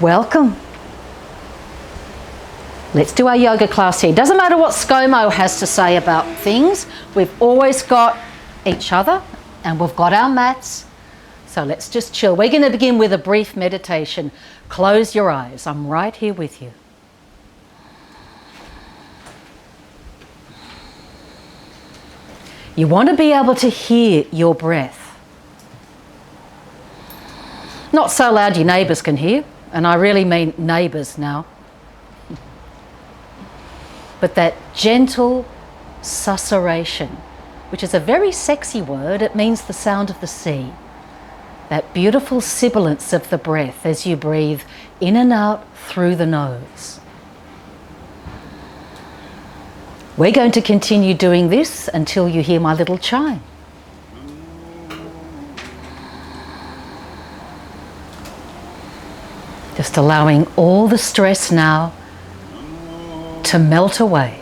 Welcome. Let's do our yoga class here. Doesn't matter what ScoMo has to say about things. We've always got each other and we've got our mats. So let's just chill. We're going to begin with a brief meditation. Close your eyes. I'm right here with you. You want to be able to hear your breath. Not so loud your neighbours can hear. And I really mean neighbours now. But that gentle susurration, which is a very sexy word. It means the sound of the sea. That beautiful sibilance of the breath as you breathe in and out through the nose. We're going to continue doing this until you hear my little chime. Just allowing all the stress now to melt away.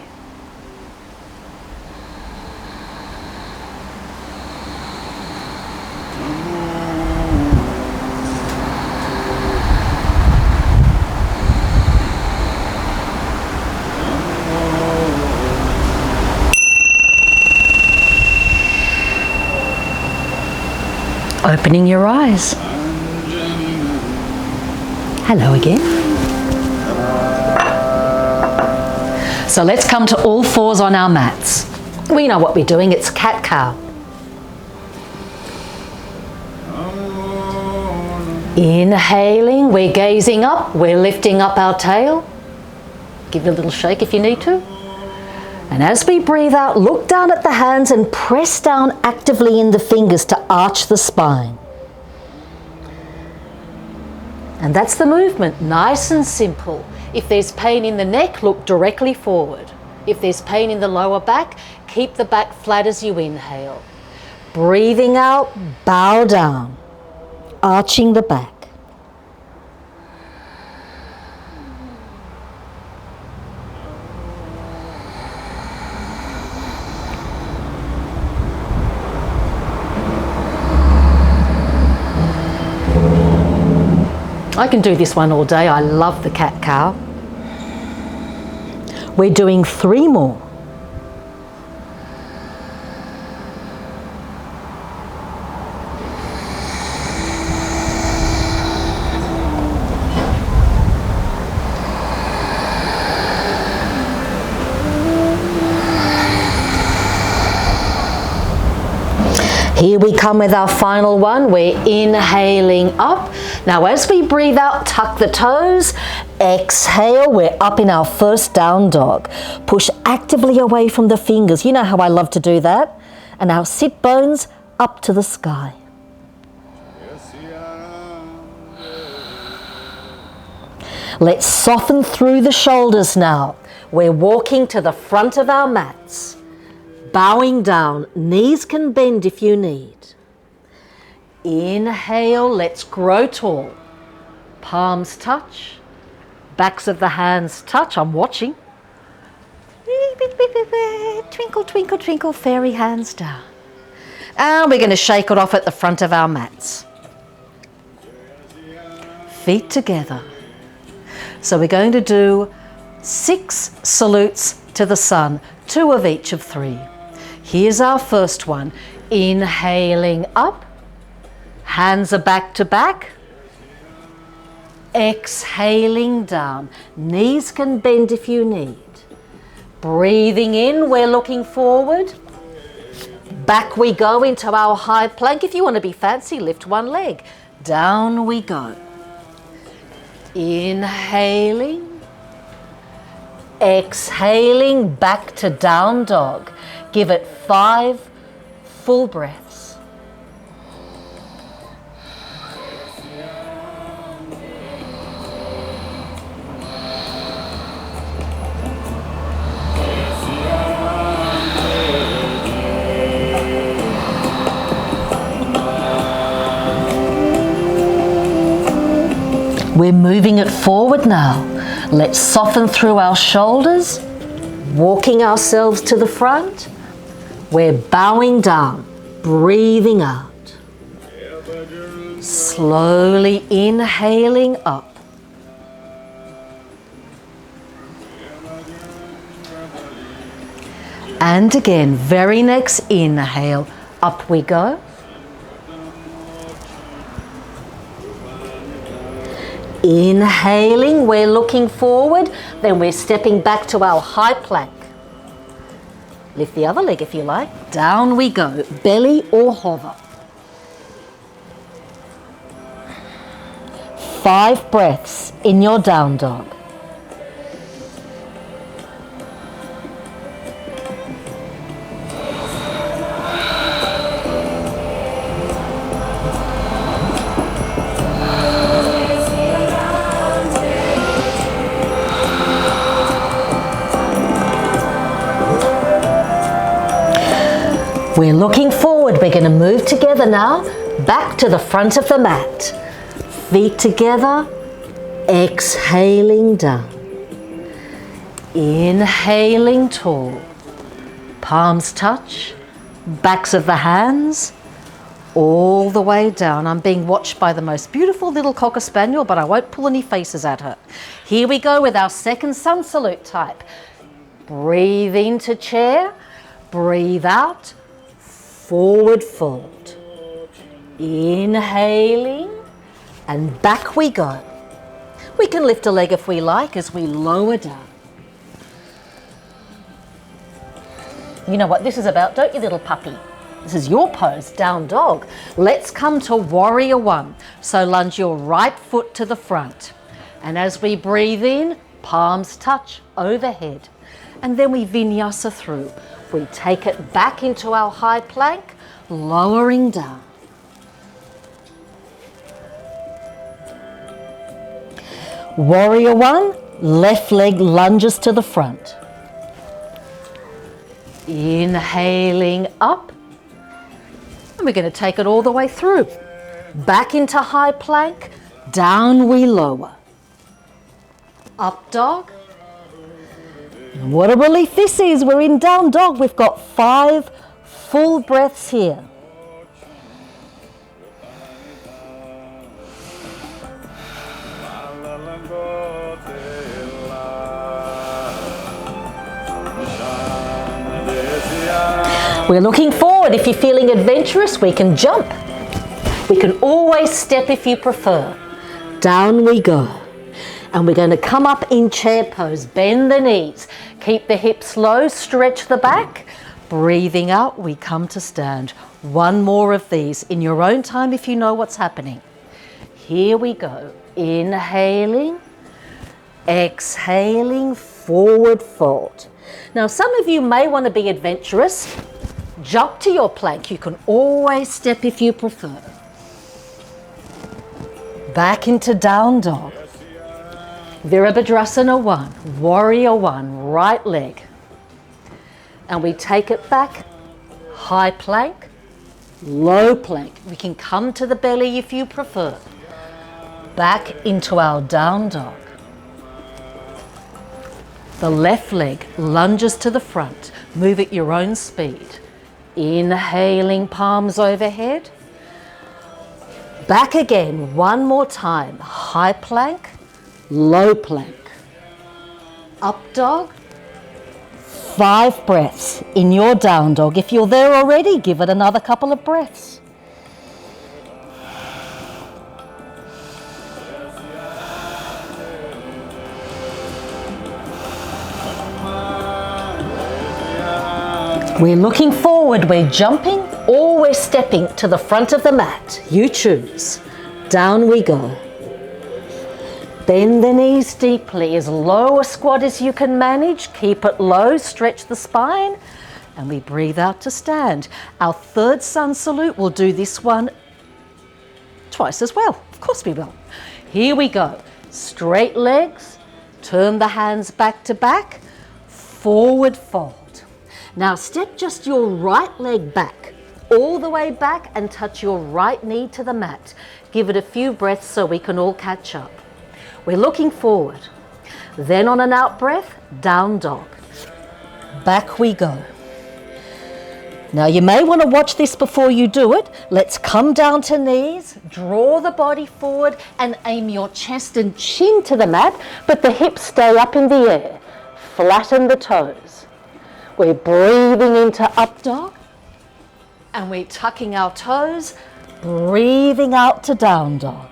Opening your eyes. Hello again. So let's come to all fours on our mats. We know what we're doing, it's cat-cow. Inhaling, we're gazing up, we're lifting up our tail. Give it a little shake if you need to. And as we breathe out, look down at the hands and press down actively in the fingers to arch the spine. And that's the movement, nice and simple. If there's pain in the neck, look directly forward. If there's pain in the lower back, keep the back flat as you inhale. Breathing out, bow down, arching the back. I can do this one all day. I love the cat-cow. We're doing 3 more. Here we come with our final one. We're inhaling up. Now as we breathe out, tuck the toes. Exhale, we're up in our first down dog. Push actively away from the fingers. You know how I love to do that. And our sit bones up to the sky. Let's soften through the shoulders now. We're walking to the front of our mats. Bowing down, knees can bend if you need. Inhale, let's grow tall. Palms touch, backs of the hands touch. I'm watching. Twinkle, twinkle, twinkle, fairy hands down. And we're going to shake it off at the front of our mats. Feet together. So we're going to do 6 salutes to the sun, 2 of each of 3. Here's our first one. Inhaling up. Hands are back to back. Exhaling down. Knees can bend if you need. Breathing in, we're looking forward. Back we go into our high plank. If you want to be fancy, lift one leg. Down we go. Inhaling. Exhaling back to down dog. Give it 5 full breaths. We're moving it forward now. Let's soften through our shoulders, walking ourselves to the front. We're bowing down, breathing out. Slowly inhaling up. And again, very next inhale, up we go. Inhaling, we're looking forward, then we're stepping back to our high plank. Lift the other leg if you like. Down we go, belly or hover. 5 breaths in your down dog. We're looking forward. We're going to move together now, back to the front of the mat. Feet together, exhaling down. Inhaling tall. Palms touch, backs of the hands, all the way down. I'm being watched by the most beautiful little Cocker Spaniel, but I won't pull any faces at her. Here we go with our second sun salute type. Breathe into chair, breathe out. Forward fold. Inhaling and back we go. We can lift a leg if we like as we lower down. You know what this is about, don't you, little puppy? This is your pose, down dog. Let's come to warrior one. So lunge your right foot to the front. And as we breathe in, palms touch overhead. And then we vinyasa through. We take it back into our high plank, lowering down. Warrior one, left leg lunges to the front. Inhaling up. And we're going to take it all the way through. Back into high plank, down we lower. Up dog. What a relief this is. We're in down dog. We've got 5 full breaths here. We're looking forward. If you're feeling adventurous, we can jump. We can always step if you prefer. Down we go. And we're going to come up in chair pose. Bend the knees. Keep the hips low. Stretch the back. Breathing out, we come to stand. One more of these in your own time if you know what's happening. Here we go. Inhaling. Exhaling. Forward fold. Now, some of you may want to be adventurous. Jump to your plank. You can always step if you prefer. Back into down dog. Virabhadrasana 1, warrior 1, right leg. And we take it back, high plank, low plank. We can come to the belly if you prefer. Back into our down dog. The left leg lunges to the front. Move at your own speed. Inhaling, palms overhead. Back again, one more time. High plank, low plank. Up dog. 5 breaths in your down dog. If you're there already, give it another couple of breaths. We're looking forward, we're jumping, or we're stepping to the front of the mat. You choose. Down we go. Bend the knees deeply, as low a squat as you can manage. Keep it low, stretch the spine, and we breathe out to stand. Our third sun salute, we'll do this one twice as well. Of course we will. Here we go. Straight legs, turn the hands back to back, forward fold. Now step just your right leg back, all the way back, and touch your right knee to the mat. Give it a few breaths so we can all catch up. We're looking forward. Then on an out breath, down dog. Back we go. Now you may want to watch this before you do it. Let's come down to knees, draw the body forward and aim your chest and chin to the mat, but the hips stay up in the air. Flatten the toes. We're breathing into up dog. And we're tucking our toes, breathing out to down dog.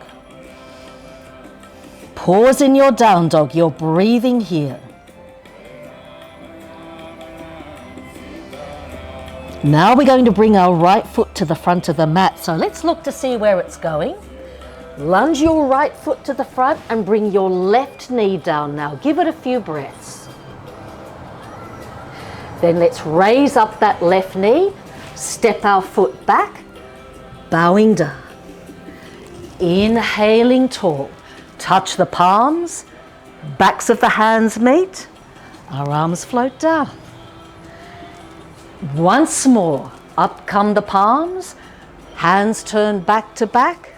Pause in your down dog, you're breathing here. Now we're going to bring our right foot to the front of the mat. So let's look to see where it's going. Lunge your right foot to the front and bring your left knee down now. Give it a few breaths. Then let's raise up that left knee, step our foot back, bowing down. Inhaling tall. Touch the palms, backs of the hands meet, our arms float down. Once more, up come the palms, hands turn back to back,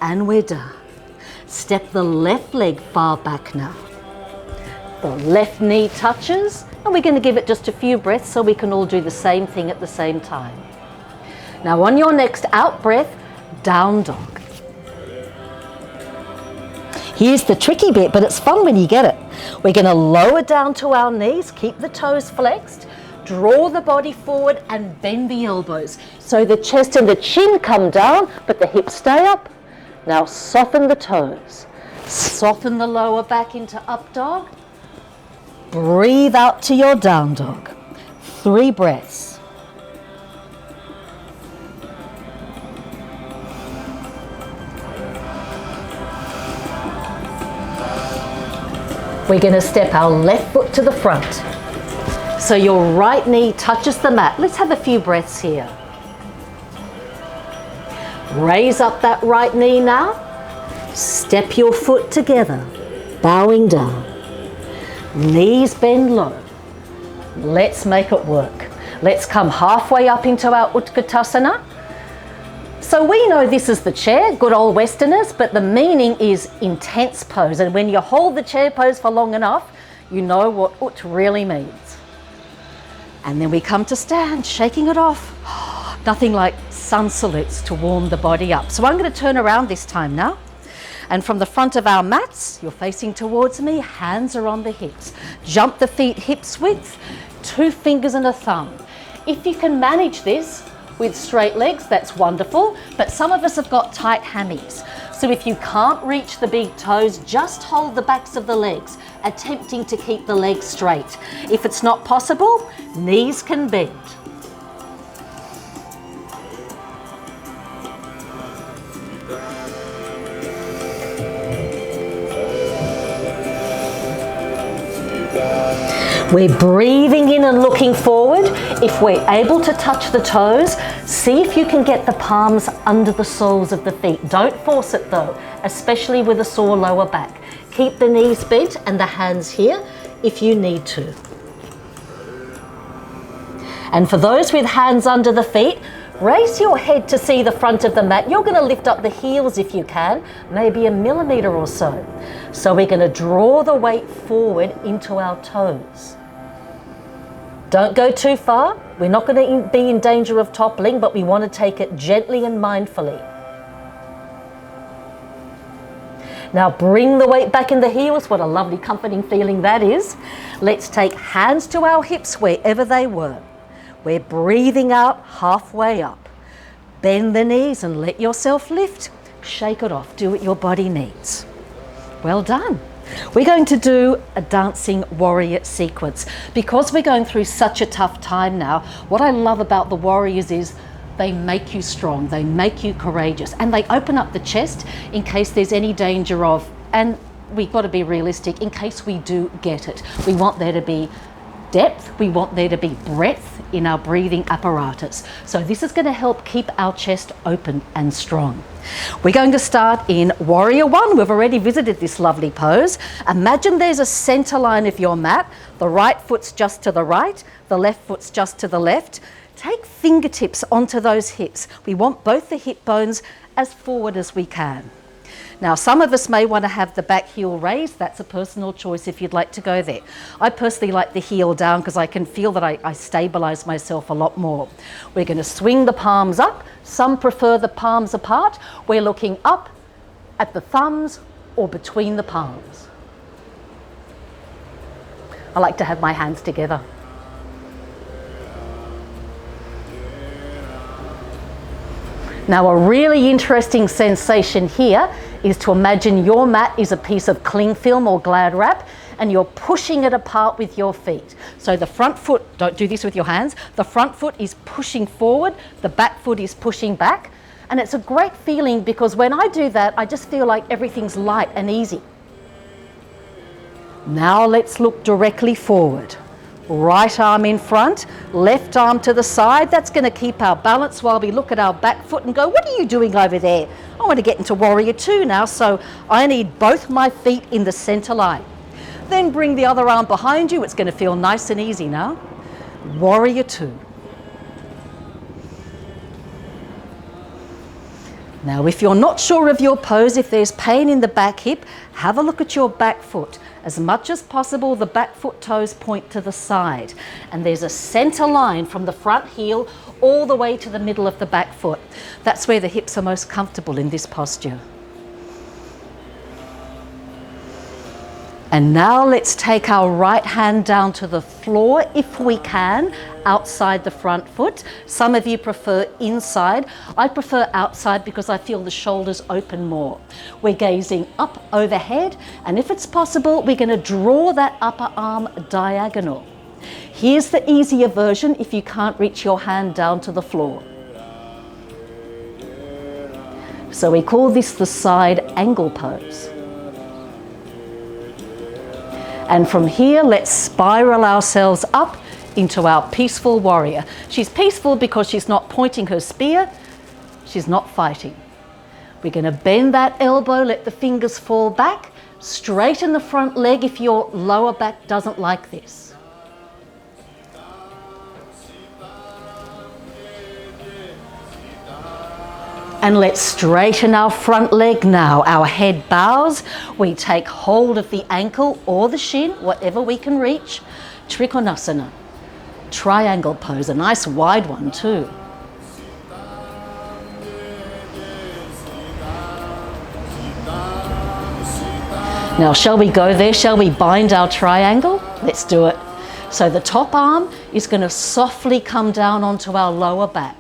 and we're done. Step the left leg far back now. The left knee touches, and we're going to give it just a few breaths so we can all do the same thing at the same time. Now on your next out breath, down dog. Here's the tricky bit, but it's fun when you get it. We're going to lower down to our knees, keep the toes flexed, draw the body forward and bend the elbows. So the chest and the chin come down, but the hips stay up. Now soften the toes. Soften the lower back into up dog. Breathe out to your down dog. 3 breaths. We're going to step our left foot to the front. So your right knee touches the mat. Let's have a few breaths here. Raise up that right knee now. Step your foot together, bowing down. Knees bend low. Let's make it work. Let's come halfway up into our Utkatasana. So we know this is the chair, good old Westerners, but the meaning is intense pose. And when you hold the chair pose for long enough, you know what Ut really means. And then we come to stand, shaking it off. Nothing like sun salutes to warm the body up. So I'm going to turn around this time now. And from the front of our mats, you're facing towards me, hands are on the hips. Jump the feet hips width, 2 fingers and a thumb. If you can manage this with straight legs, that's wonderful, but some of us have got tight hammies. So if you can't reach the big toes, just hold the backs of the legs, attempting to keep the legs straight. If it's not possible, knees can bend. We're breathing in and looking forward. If we're able to touch the toes, see if you can get the palms under the soles of the feet. Don't force it though, especially with a sore lower back. Keep the knees bent and the hands here if you need to. And for those with hands under the feet, raise your head to see the front of the mat. You're going to lift up the heels if you can, maybe a millimetre or so. So we're going to draw the weight forward into our toes. Don't go too far. We're not going to be in danger of toppling, but we want to take it gently and mindfully. Now bring the weight back in the heels. What a lovely comforting feeling that is. Let's take hands to our hips wherever they were. We're breathing out halfway up. Bend the knees and let yourself lift. Shake it off. Do what your body needs. Well done. We're going to do a dancing warrior sequence. Because we're going through such a tough time now, what I love about the warriors is they make you strong, they make you courageous, and they open up the chest in case there's any danger of, and we've got to be realistic, in case we do get it. We want there to be depth, we want there to be breadth in our breathing apparatus. So this is going to help keep our chest open and strong. We're going to start in Warrior One. We've already visited this lovely pose. Imagine there's a center line of your mat. The right foot's just to the right, the left foot's just to the left. Take fingertips onto those hips. We want both the hip bones as forward as we can. Now, some of us may want to have the back heel raised. That's a personal choice if you'd like to go there. I personally like the heel down because I can feel that I stabilize myself a lot more. We're going to swing the palms up. Some prefer the palms apart. We're looking up at the thumbs or between the palms. I like to have my hands together. Now, a really interesting sensation here is to imagine your mat is a piece of cling film or Glad wrap, and you're pushing it apart with your feet. So the front foot, don't do this with your hands, the front foot is pushing forward, the back foot is pushing back. And it's a great feeling because when I do that, I just feel like everything's light and easy. Now let's look directly forward. Right arm in front, left arm to the side. That's going to keep our balance while we look at our back foot and go, what are you doing over there? I want to get into Warrior Two now, so I need both my feet in the center line. Then bring the other arm behind you. It's going to feel nice and easy now. Warrior Two. Now, if you're not sure of your pose, if there's pain in the back hip, have a look at your back foot. As much as possible, the back foot toes point to the side. And there's a center line from the front heel all the way to the middle of the back foot. That's where the hips are most comfortable in this posture. And now let's take our right hand down to the floor if we can, outside the front foot. Some of you prefer inside. I prefer outside because I feel the shoulders open more. We're gazing up overhead, and if it's possible, we're going to draw that upper arm diagonal. Here's the easier version if you can't reach your hand down to the floor. So we call this the side angle pose. And from here, let's spiral ourselves up into our peaceful warrior. She's peaceful because she's not pointing her spear, she's not fighting. We're going to bend that elbow, let the fingers fall back, straighten the front leg if your lower back doesn't like this. And let's straighten our front leg now. Our head bows. We take hold of the ankle or the shin, whatever we can reach. Trikonasana, triangle pose, a nice wide one too. Now, shall we go there? Shall we bind our triangle? Let's do it. So the top arm is going to softly come down onto our lower back.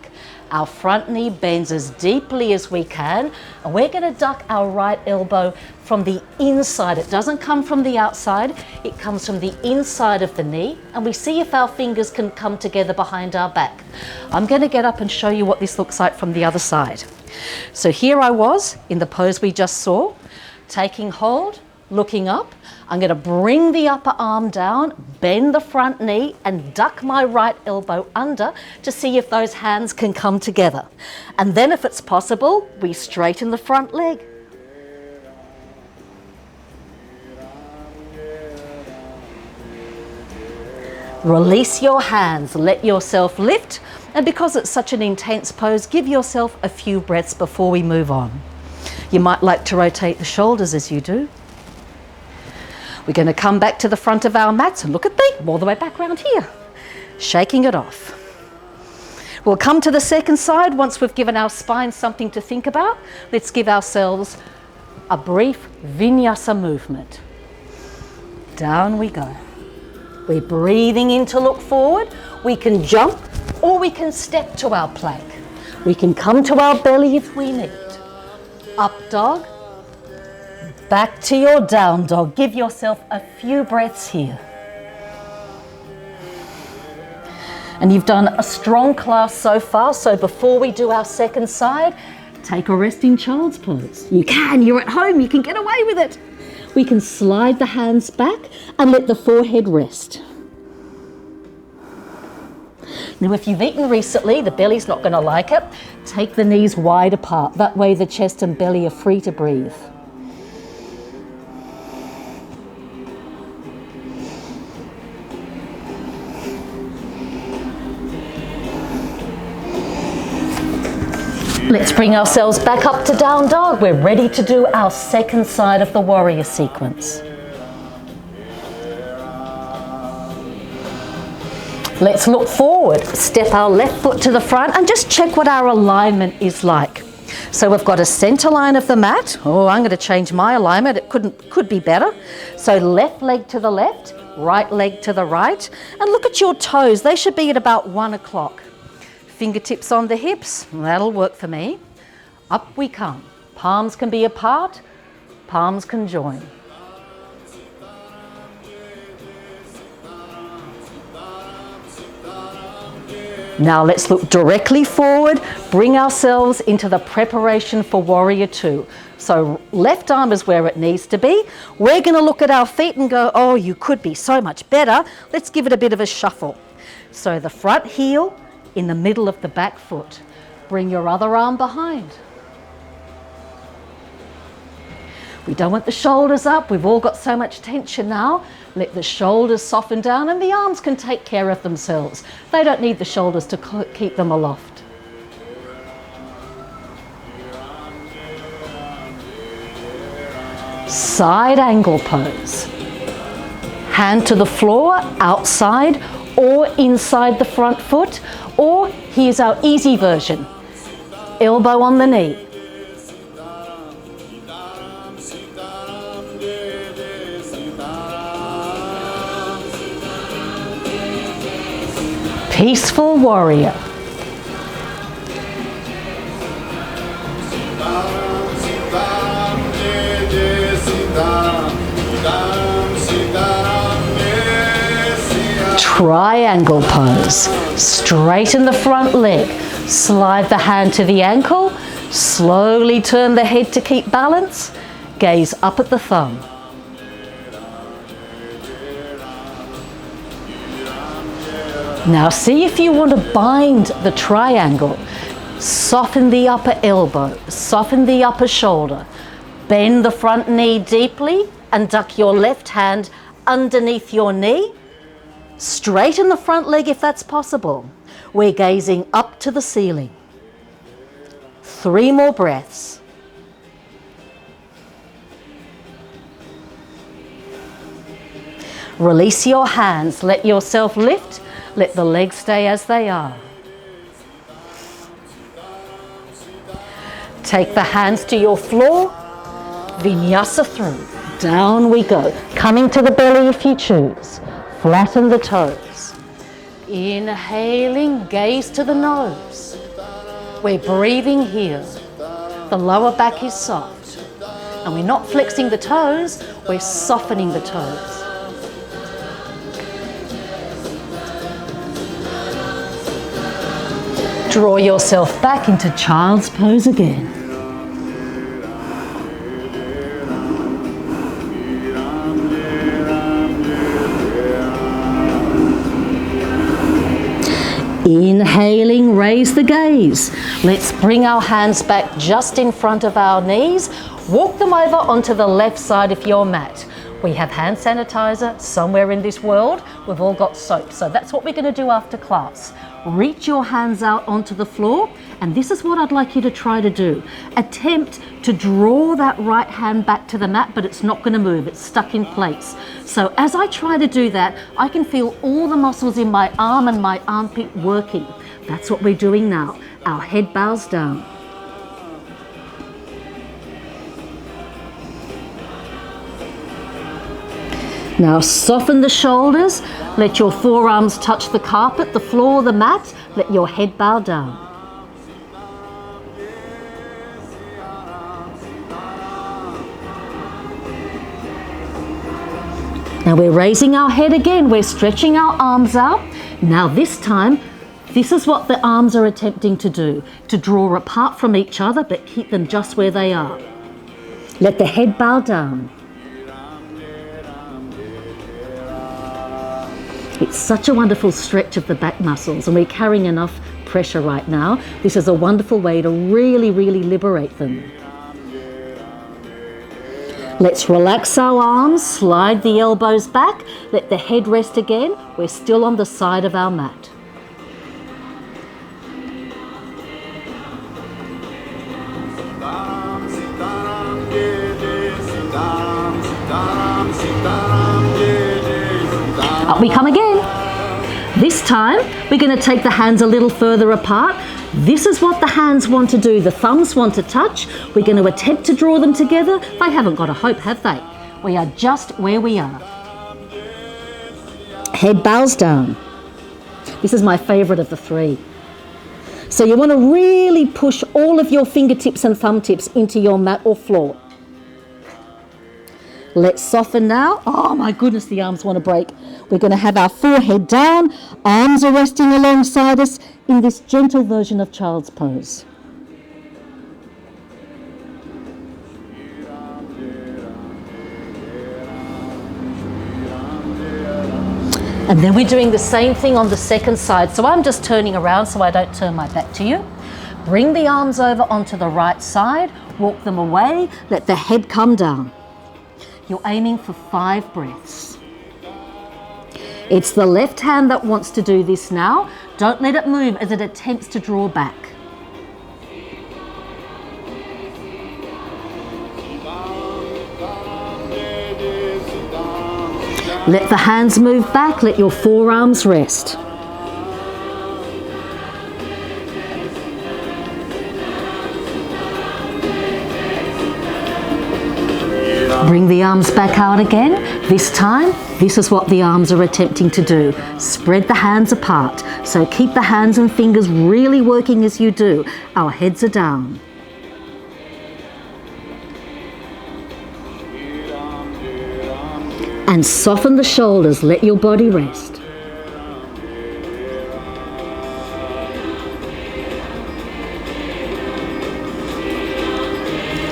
Our front knee bends as deeply as we can, and we're going to duck our right elbow from the inside. It doesn't come from the outside, it comes from the inside of the knee, and we see if our fingers can come together behind our back. I'm going to get up and show you what this looks like from the other side. So here I was in the pose we just saw, taking hold, looking up. I'm going to bring the upper arm down, bend the front knee, and duck my right elbow under to see if those hands can come together. And then if it's possible, we straighten the front leg. Release your hands, let yourself lift, and because it's such an intense pose, give yourself a few breaths before we move on. You might like to rotate the shoulders as you do. We're going to come back to the front of our mats and look at me, all the way back around here, shaking it off. We'll come to the second side once we've given our spine something to think about. Let's give ourselves a brief vinyasa movement. Down we go. We're breathing in to look forward. We can jump or we can step to our plank. We can come to our belly if we need. Up dog. Back to your down dog. Give yourself a few breaths here. And you've done a strong class so far, so before we do our second side, take a resting child's pose. You can, you're at home, you can get away with it. We can slide the hands back and let the forehead rest. Now, if you've eaten recently, the belly's not going to like it. Take the knees wide apart. That way the chest and belly are free to breathe. Let's bring ourselves back up to down dog. We're ready to do our second side of the warrior sequence. Let's look forward, step our left foot to the front and just check what our alignment is like. So we've got a center line of the mat. Oh, I'm going to change my alignment. It could be better. So left leg to the left, right leg to the right. And look at your toes. They should be at about 1 o'clock. Fingertips on the hips, that'll work for me. Up we come. Palms can be apart, palms can join. Now let's look directly forward, bring ourselves into the preparation for Warrior Two. So left arm is where it needs to be. We're going to look at our feet and go, oh, you could be so much better. Let's give it a bit of a shuffle. So the front heel in the middle of the back foot. Bring your other arm behind. We don't want the shoulders up. We've all got so much tension now. Let the shoulders soften down and the arms can take care of themselves. They don't need the shoulders to keep them aloft. Side angle pose. Hand to the floor, outside or inside the front foot, or here's our easy version. Elbow on the knee. Peaceful warrior. Triangle pose. Straighten the front leg. Slide the hand to the ankle. Slowly turn the head to keep balance. Gaze up at the thumb. Now see if you want to bind the triangle. Soften the upper elbow, soften the upper shoulder. Bend the front knee deeply and duck your left hand underneath your knee. Straighten the front leg if that's possible. We're gazing up to the ceiling. 3 more breaths. Release your hands, let yourself lift. Let the legs stay as they are. Take the hands to your floor. Vinyasa through. Down we go. Coming to the belly if you choose. Flatten the toes. Inhaling, gaze to the nose. We're breathing here. The lower back is soft. And we're not flexing the toes, we're softening the toes. Draw yourself back into child's pose again. Inhaling, raise the gaze. Let's bring our hands back just in front of our knees. Walk them over onto the left side of your mat. We have hand sanitizer somewhere in this world. We've all got soap. So that's what we're going to do after class. Reach your hands out onto the floor, and this is what I'd like you to try to do. Attempt to draw that right hand back to the mat, but it's not going to move. It's stuck in place. So as I try to do that, I can feel all the muscles in my arm and my armpit working. That's what we're doing now. Our head bows down. Now soften the shoulders, let your forearms touch the carpet, the floor, the mat, let your head bow down. Now we're raising our head again, we're stretching our arms out. Now this time, this is what the arms are attempting to do, to draw apart from each other but keep them just where they are. Let the head bow down. It's such a wonderful stretch of the back muscles, and we're carrying enough pressure right now. This is a wonderful way to really, really liberate them. Let's relax our arms, slide the elbows back, let the head rest again. We're still on the side of our mat. Up we come again. This time, we're going to take the hands a little further apart. This is what the hands want to do. The thumbs want to touch. We're going to attempt to draw them together. They haven't got a hope, have they? We are just where we are. Head bows down. This is my favorite of the three. So you want to really push all of your fingertips and thumb tips into your mat or floor. Let's soften now. Oh my goodness, the arms want to break. We're going to have our forehead down, arms are resting alongside us in this gentle version of child's pose. And then we're doing the same thing on the second side. So I'm just turning around so I don't turn my back to you. Bring the arms over onto the right side, walk them away, let the head come down. You're aiming for 5 breaths. It's the left hand that wants to do this now. Don't let it move as it attempts to draw back. Let the hands move back, let your forearms rest. Bring the arms back out again. This time, this is what the arms are attempting to do. Spread the hands apart. So keep the hands and fingers really working as you do. Our heads are down. And soften the shoulders, let your body rest.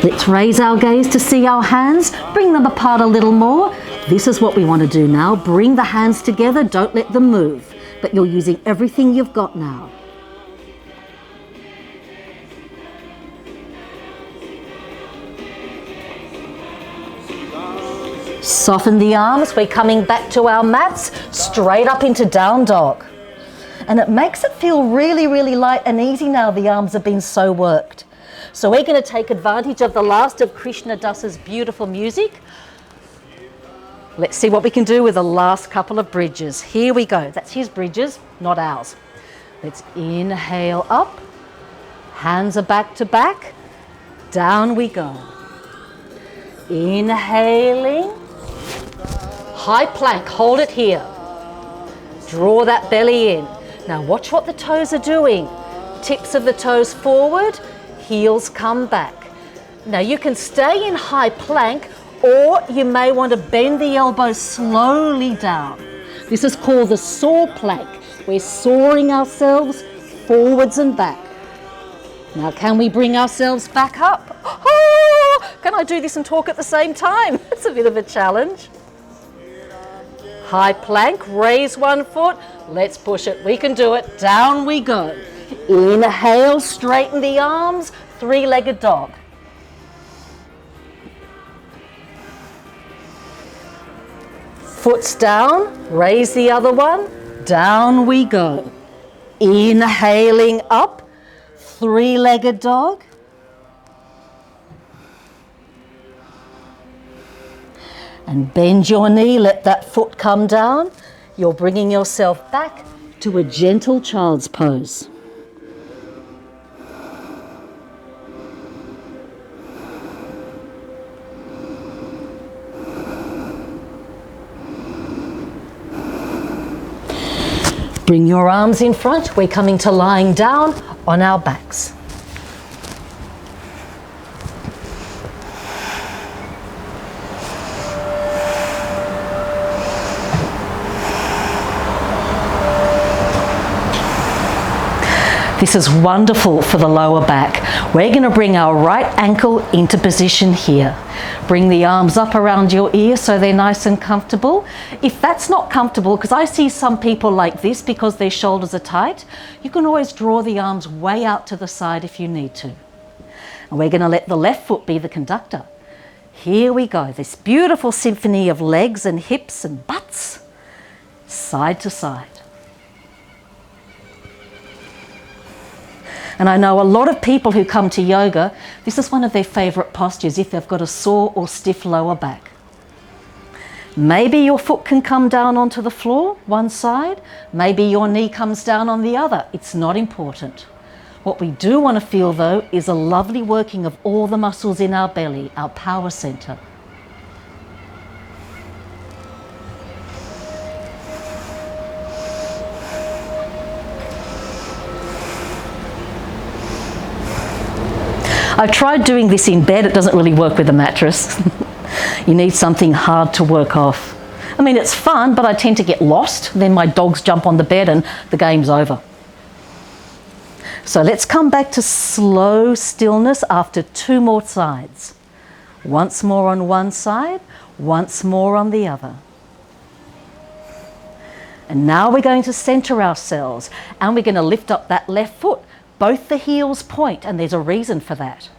Let's raise our gaze to see our hands, bring them apart a little more. This is what we want to do now. Bring the hands together, don't let them move, but you're using everything you've got now. Soften the arms, we're coming back to our mats, straight up into down dog. And it makes it feel really, really light and easy now the arms have been so worked. So we're going to take advantage of the last of Krishna Das's beautiful music. Let's see what we can do with the last couple of bridges. Here we go. That's his bridges, not ours. Let's inhale up. Hands are back to back. Down we go. Inhaling. High plank, hold it here. Draw that belly in. Now watch what the toes are doing. Tips of the toes forward, heels come back. Now you can stay in high plank or you may want to bend the elbows slowly down. This is called the soar plank. We're soaring ourselves forwards and back. Now can we bring ourselves back up? Oh, can I do this and talk at the same time? It's a bit of a challenge. High plank, raise one foot, let's push it. We can do it, down we go. Inhale, straighten the arms, 3-legged dog. Foot's down, raise the other one, down we go. Inhaling up, 3-legged dog. And bend your knee, let that foot come down. You're bringing yourself back to a gentle child's pose. Bring your arms in front. We're coming to lying down on our backs. This is wonderful for the lower back. We're going to bring our right ankle into position here. Bring the arms up around your ear so they're nice and comfortable. If that's not comfortable, because I see some people like this because their shoulders are tight, you can always draw the arms way out to the side if you need to. And we're going to let the left foot be the conductor. Here we go, this beautiful symphony of legs and hips and butts, side to side. And I know a lot of people who come to yoga, this is one of their favourite postures if they've got a sore or stiff lower back. Maybe your foot can come down onto the floor, one side. Maybe your knee comes down on the other. It's not important. What we do want to feel though is a lovely working of all the muscles in our belly, our power centre. I've tried doing this in bed. It doesn't really work with a mattress. You need something hard to work off. I mean, it's fun, but I tend to get lost. Then my dogs jump on the bed and the game's over. So let's come back to slow stillness after 2 more sides. Once more on one side, once more on the other. And now we're going to center ourselves and we're going to lift up that left foot. Both the heels point, and there's a reason for that.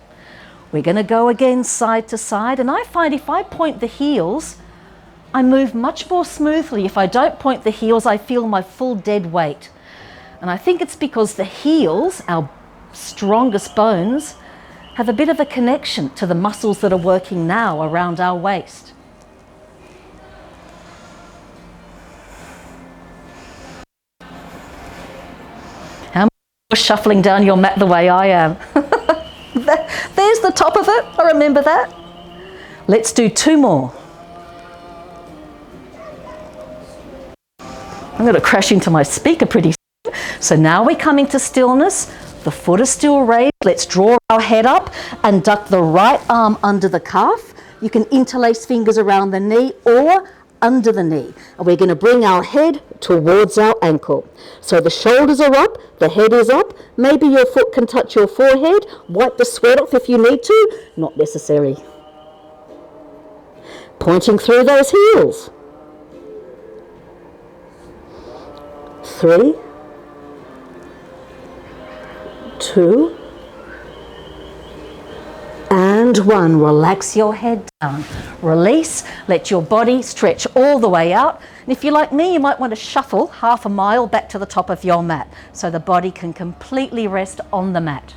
We're going to go again side to side, and I find if I point the heels, I move much more smoothly. If I don't point the heels, I feel my full dead weight. And I think it's because the heels, our strongest bones, have a bit of a connection to the muscles that are working now around our waist. How many are shuffling down your mat the way I am? There's the top of it. I remember that. Let's do 2 more. I'm going to crash into my speaker pretty soon. So now we're coming to stillness. The foot is still raised. Let's draw our head up and duck the right arm under the calf. You can interlace fingers around the knee or under the knee. And we're going to bring our head towards our ankle. So the shoulders are up, the head is up. Maybe your foot can touch your forehead. Wipe the sweat off if you need to. Not necessary. Pointing through those heels. 3, 2, and 1. Relax your head down. Release. Let your body stretch all the way out. And if you're like me, you might want to shuffle half a mile back to the top of your mat so the body can completely rest on the mat.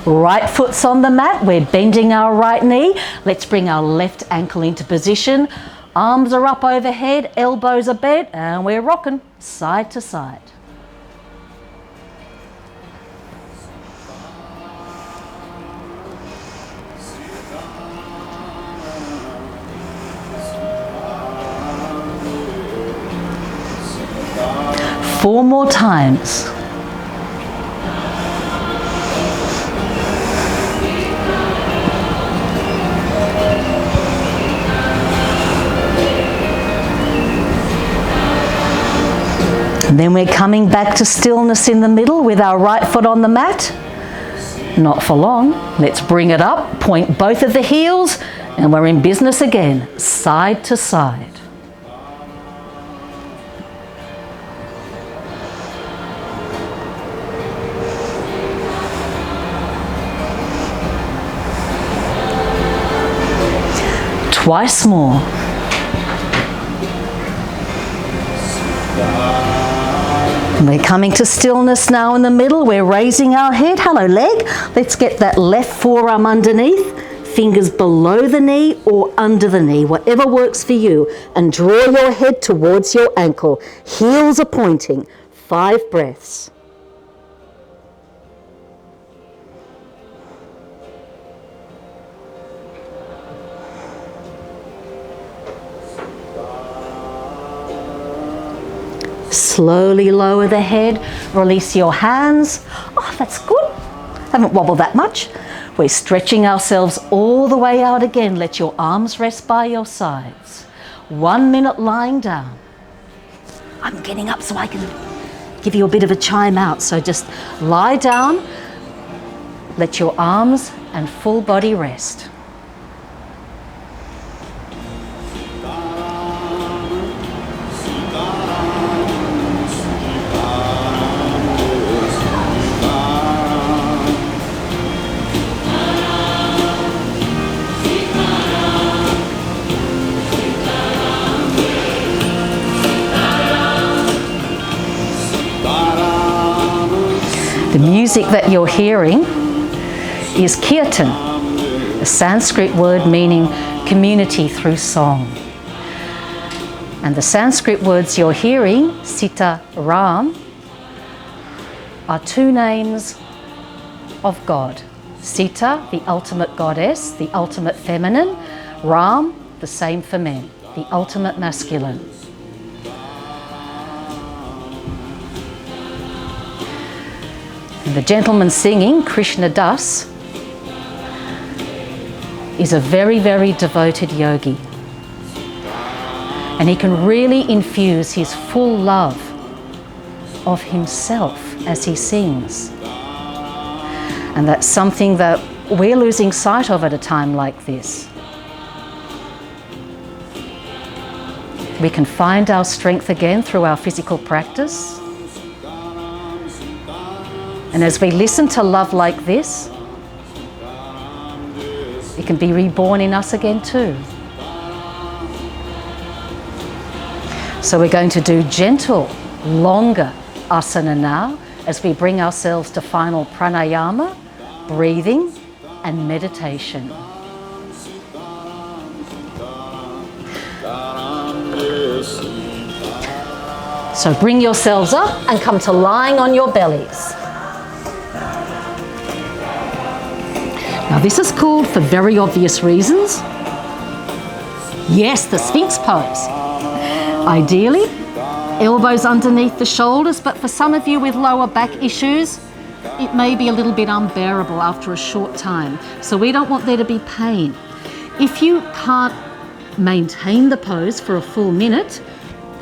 Right foot's on the mat. We're bending our right knee. Let's bring our left ankle into position. Arms are up overhead, elbows are bent, and we're rocking side to side. Four more times. And then we're coming back to stillness in the middle with our right foot on the mat. Not for long. Let's bring it up, point both of the heels, and we're in business again, side to side. Twice more. We're coming to stillness now in the middle. We're raising our head. Hello, leg. Let's get that left forearm underneath, fingers below the knee or under the knee, whatever works for you. And draw your head towards your ankle. Heels are pointing. 5 breaths. Slowly lower the head, release your hands. Oh, that's good. Haven't wobbled that much. We're stretching ourselves all the way out again. Let your arms rest by your sides. 1 minute lying down. I'm getting up so I can give you a bit of a chime out. So just lie down, let your arms and full body rest. The music that you're hearing is kirtan, a Sanskrit word meaning community through song. And the Sanskrit words you're hearing, Sita, Ram, are 2 names of God. Sita, the ultimate goddess, the ultimate feminine. Ram, the same for men. the ultimate masculine. And the gentleman singing, Krishna Das, is a very, very devoted yogi. And he can really infuse his full love of himself as he sings. And that's something that we're losing sight of at a time like this. We can find our strength again through our physical practice. And as we listen to love like this, it can be reborn in us again too. So we're going to do gentle, longer asana now as we bring ourselves to final pranayama, breathing and meditation. So bring yourselves up and come to lying on your bellies. Now this is called, for very obvious reasons, yes, the Sphinx pose. Ideally, elbows underneath the shoulders, but for some of you with lower back issues, it may be a little bit unbearable after a short time. So we don't want there to be pain. If you can't maintain the pose for a full minute,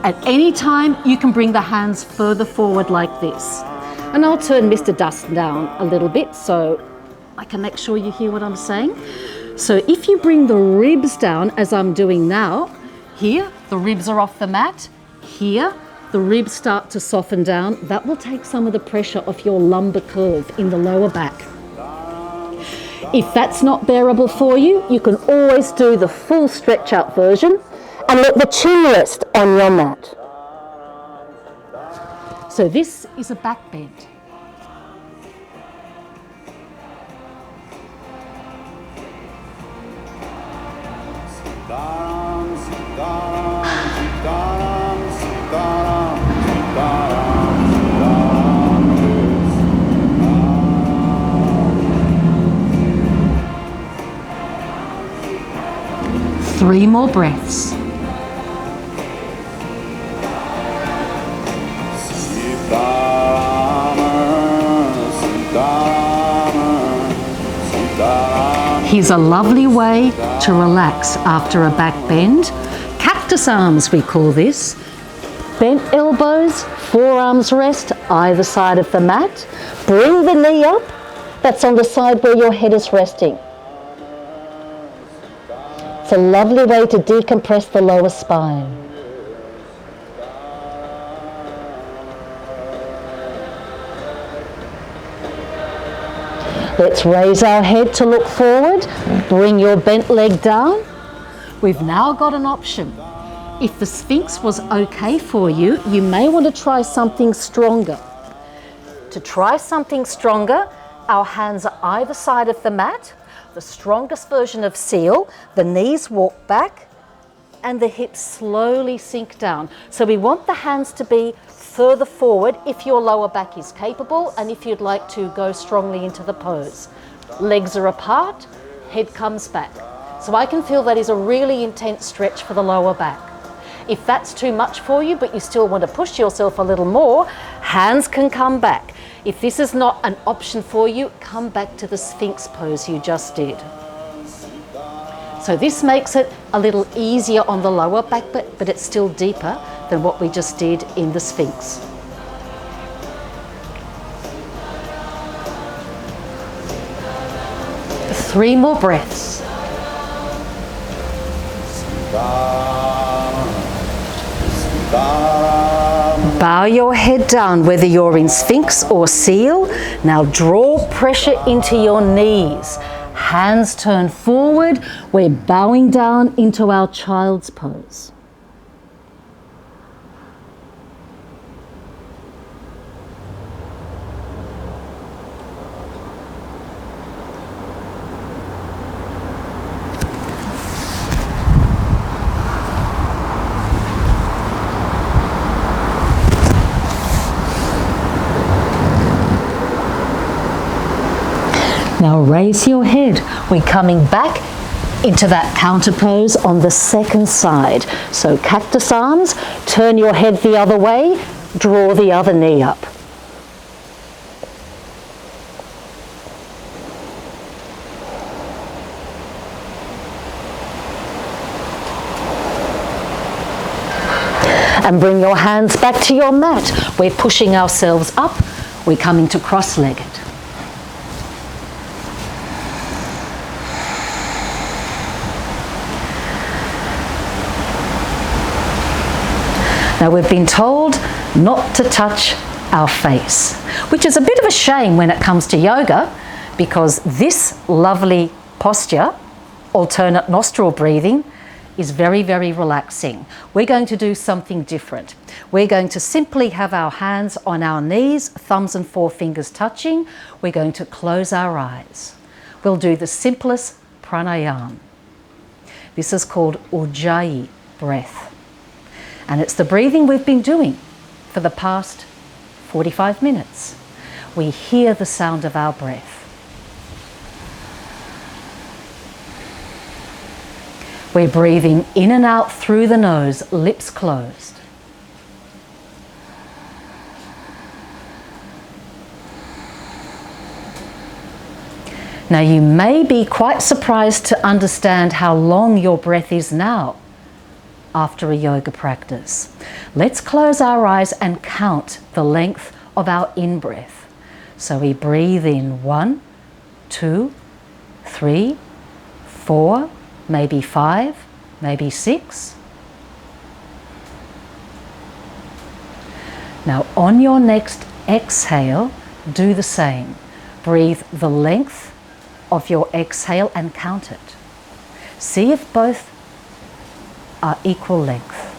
at any time you can bring the hands further forward like this. And I'll turn Mr. Dust down a little bit so I can make sure you hear what I'm saying. So if you bring the ribs down as I'm doing now, here the ribs are off the mat, here the ribs start to soften down. That will take some of the pressure off your lumbar curve in the lower back. If that's not bearable for you, you can always do the full stretch out version and let the chin rest on your mat. So this is a back bend. Three more breaths. Here's a lovely way to relax after a back bend. Cactus arms, we call this. Bent elbows, forearms rest either side of the mat. Bring the knee up. That's on the side where your head is resting. It's a lovely way to decompress the lower spine. Let's raise our head to look forward. Bring your bent leg down. We've now got an option. If the Sphinx was okay for you, you may want to try something stronger. To try something stronger, our hands are either side of the mat. The strongest version of seal, the knees walk back and the hips slowly sink down. So we want the hands to be further forward if your lower back is capable and if you'd like to go strongly into the pose. Legs are apart, head comes back. So I can feel that is a really intense stretch for the lower back. If that's too much for you, but you still want to push yourself a little more, hands can come back. If this is not an option for you, come back to the Sphinx pose you just did. So this makes it a little easier on the lower back, but it's still deeper than what we just did in the Sphinx. Three more breaths. Bow your head down whether you're in Sphinx or Seal. Now draw pressure into your knees. Hands turn forward. We're bowing down into our child's pose. Now raise your head. We're coming back into that counter pose on the second side. So cactus arms, turn your head the other way, draw the other knee up. And bring your hands back to your mat. We're pushing ourselves up. We're coming to cross-legged. Now we've been told not to touch our face, which is a bit of a shame when it comes to yoga, because this lovely posture, alternate nostril breathing, is very, very relaxing. We're going to do something different. We're going to simply have our hands on our knees, thumbs and forefingers touching. We're going to close our eyes. We'll do the simplest pranayama. This is called Ujjayi breath. And it's the breathing we've been doing for the past 45 minutes. We hear the sound of our breath. We're breathing in and out through the nose, lips closed. Now you may be quite surprised to understand how long your breath is now after a yoga practice. Let's close our eyes and count the length of our in-breath. So we breathe in 1, 2, 3, 4, maybe 5, maybe 6. Now on your next exhale, do the same. Breathe the length of your exhale and count it. See if both are equal length.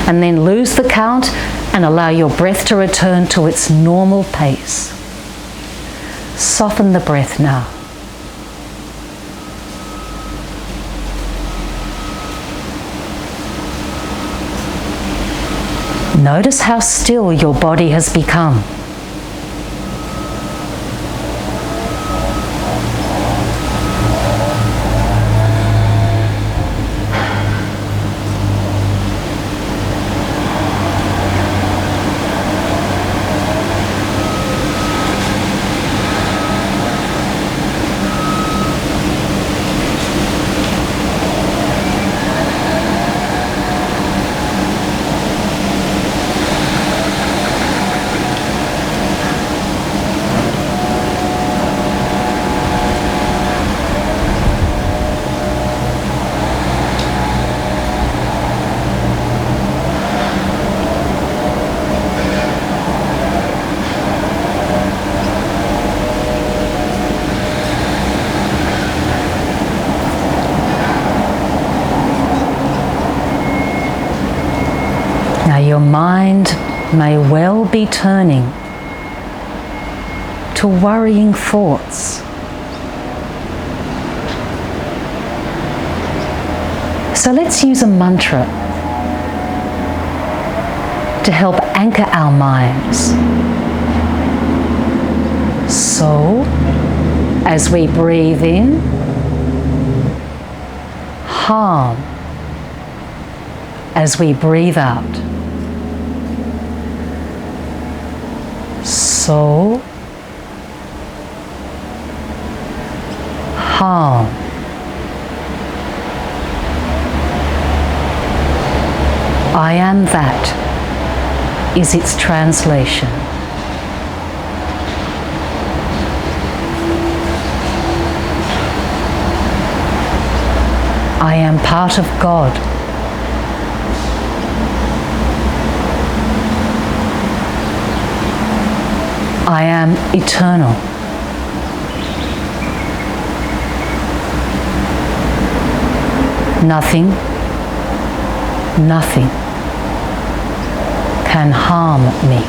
And then lose the count and allow your breath to return to its normal pace. Soften the breath now. Notice how still your body has become. Now your mind may well be turning to worrying thoughts. So let's use a mantra to help anchor our minds. So, as we breathe in, harm. As we breathe out, so, harm. I am that is its translation. I am part of God. I am eternal. Nothing can harm me.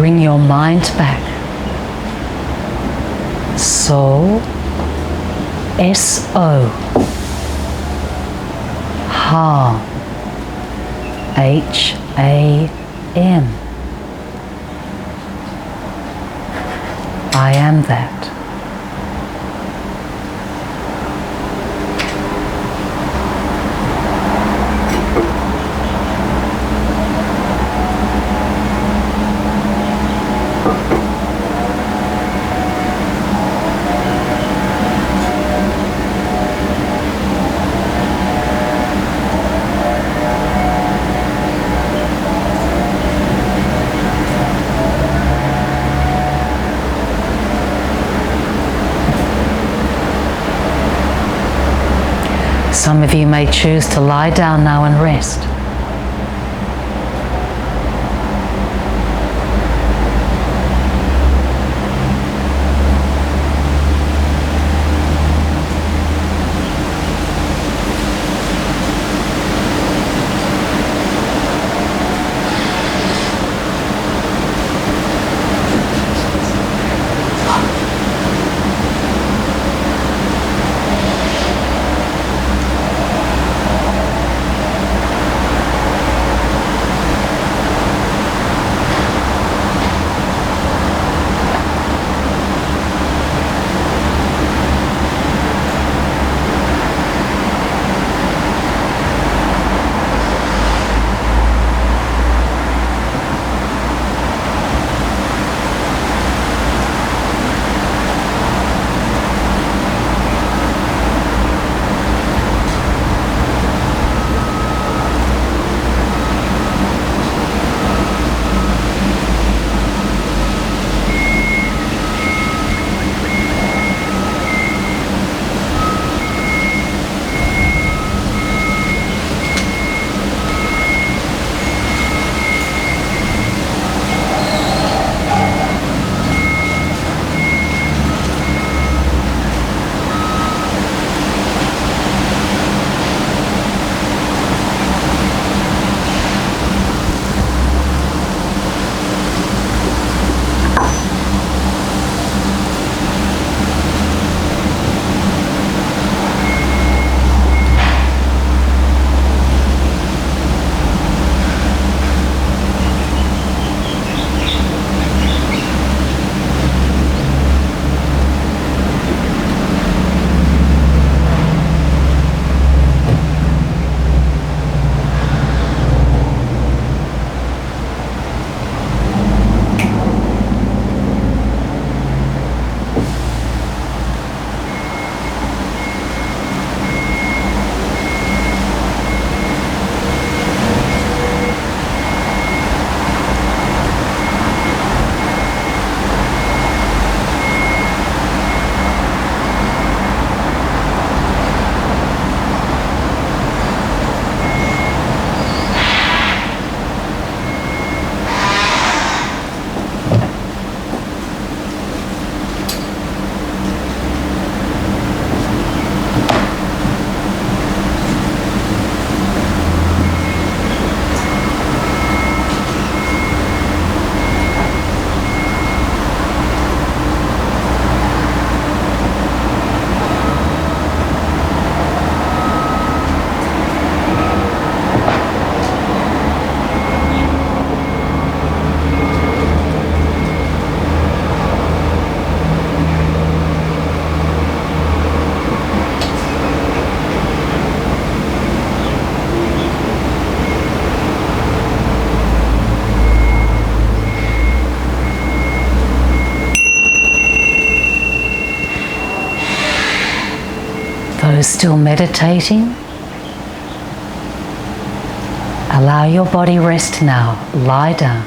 bring your mind back. So, S-O, harm, H-A-M. I am that. Some of you may choose to lie down now and rest. Those still meditating, allow your body rest now. Lie down.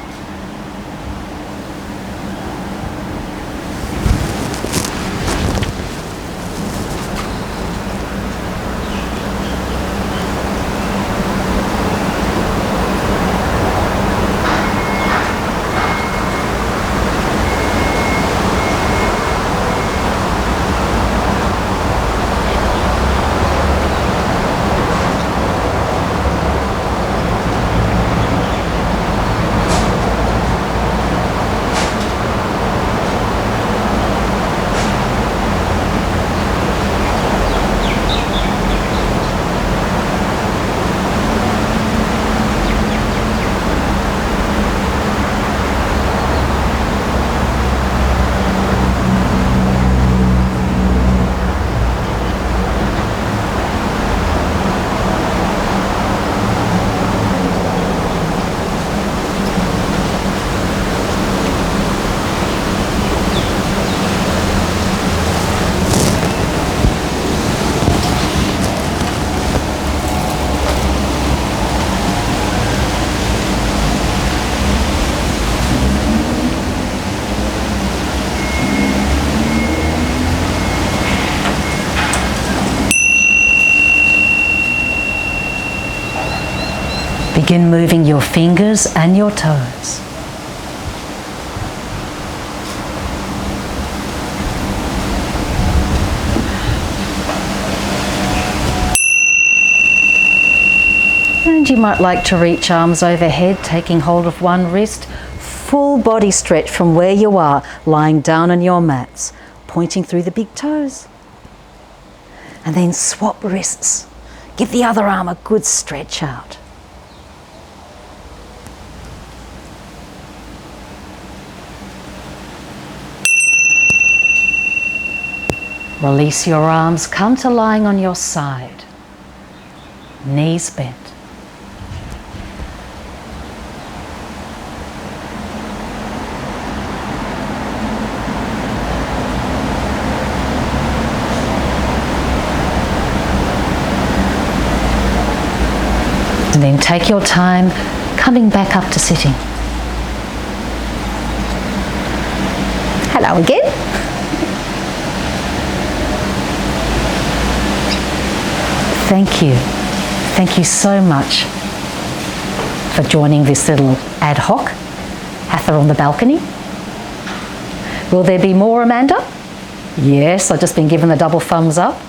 Begin moving your fingers and your toes. And you might like to reach arms overhead, taking hold of one wrist. Full body stretch from where you are, lying down on your mats, pointing through the big toes. And then swap wrists. Give the other arm a good stretch out. Release your arms, come to lying on your side. Knees bent. And then take your time coming back up to sitting. Hello again. Thank you. Thank you so much for joining this little ad hoc Hatha on the balcony. Will there be more, Amanda? Yes, I've just been given the double thumbs up.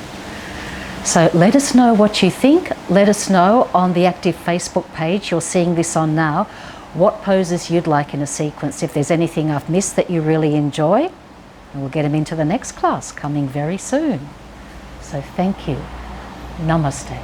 So let us know what you think. Let us know on the active Facebook page, you're seeing this on now, what poses you'd like in a sequence. If there's anything I've missed that you really enjoy, and we'll get them into the next class coming very soon. So thank you. Namaste.